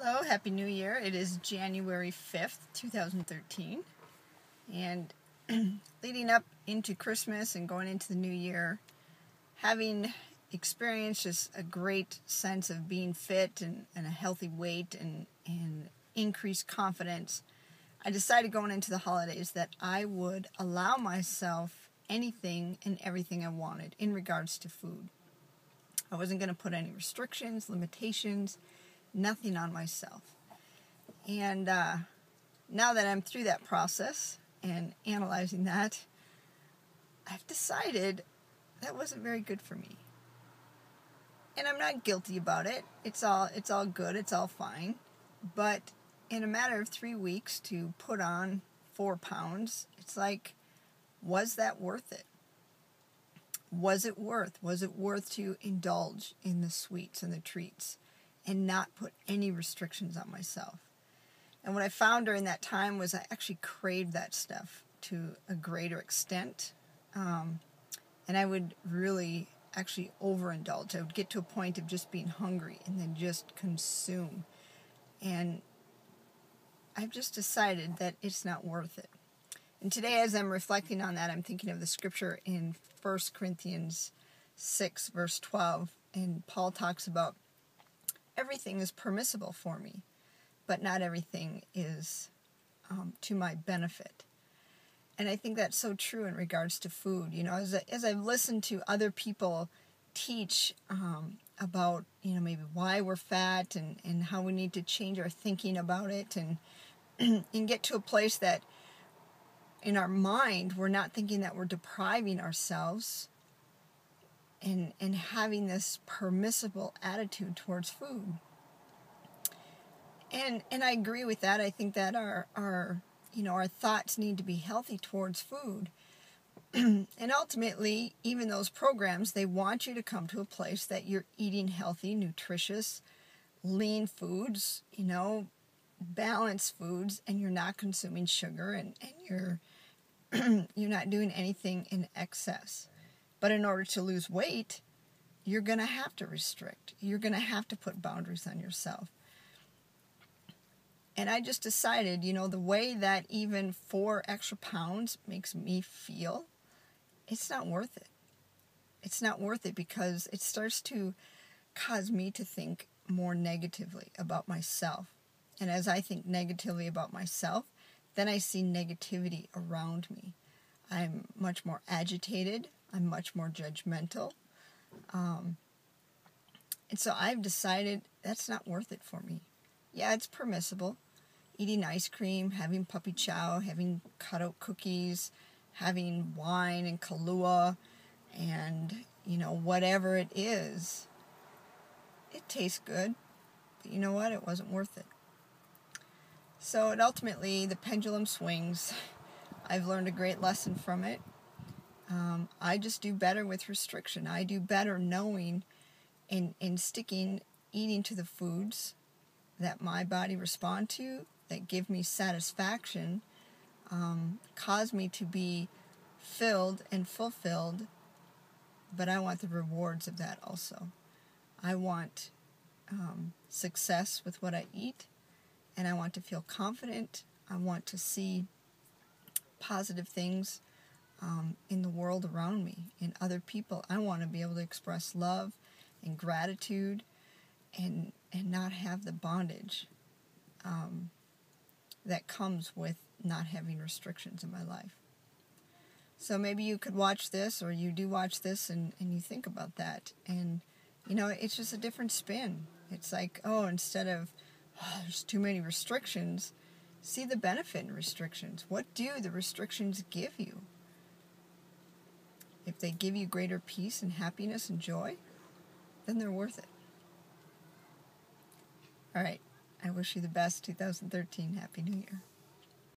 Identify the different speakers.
Speaker 1: Hello, Happy New Year. It is January 5th, 2013. And leading up into Christmas and going into the new year, having experienced just a great sense of being fit and a healthy weight and increased confidence, I decided going into the holidays that I would allow myself anything and everything I wanted in regards to food. I wasn't going to put any restrictions, limitations, nothing on myself. And now that I'm through that process and analyzing that, I've decided that wasn't very good for me. And I'm not guilty about it. It's all good. It's all fine. But in a matter of 3 weeks to put on 4 pounds, it's like, was that worth it? Was it worth to indulge in the sweets and the treats and not put any restrictions on myself? And what I found during that time was I actually craved that stuff to a greater extent. And I would really actually overindulge. I would get to a point of just being hungry and then just consume. And I've just decided that it's not worth it. And today, as I'm reflecting on that, I'm thinking of the scripture in 1 Corinthians 6, verse 12. And Paul talks about everything is permissible for me, but not everything is to my benefit. And I think that's so true in regards to food. You know, as I've listened to other people teach about, maybe why we're fat and how we need to change our thinking about it and get to a place that in our mind we're not thinking that we're depriving ourselves and having this permissible attitude towards food. And I agree with that. I think that our thoughts need to be healthy towards food. And ultimately, even those programs, they want you to come to a place that you're eating healthy, nutritious, lean foods, balanced foods, and you're not consuming sugar and you're you're not doing anything in excess. But in order to lose weight, you're going to have to restrict. You're going to have to put boundaries on yourself. And I just decided, the way that even 4 extra pounds makes me feel, it's not worth it. It's not worth it because it starts to cause me to think more negatively about myself. And as I think negatively about myself, then I see negativity around me. I'm much more agitated. I'm much more judgmental. And so I've decided that's not worth it for me. Yeah, it's permissible. Eating ice cream, having puppy chow, having cutout cookies, having wine and Kahlua, and, whatever it is. It tastes good. But you know what? It wasn't worth it. So ultimately, the pendulum swings. I've learned a great lesson from it. I just do better with restriction. I do better knowing in eating to the foods that my body respond to, that give me satisfaction, cause me to be filled and fulfilled, but I want the rewards of that also. I want success with what I eat, and I want to feel confident. I want to see positive things in the world around me, in other people. I want to be able to express love and gratitude and not have the bondage that comes with not having restrictions in my life. So maybe you could watch this, or you do watch this, and you think about that. And, it's just a different spin. It's like, instead of, there's too many restrictions, see the benefit in restrictions. What do the restrictions give you? If they give you greater peace and happiness and joy, then they're worth it. All right. I wish you the best 2013. Happy New Year.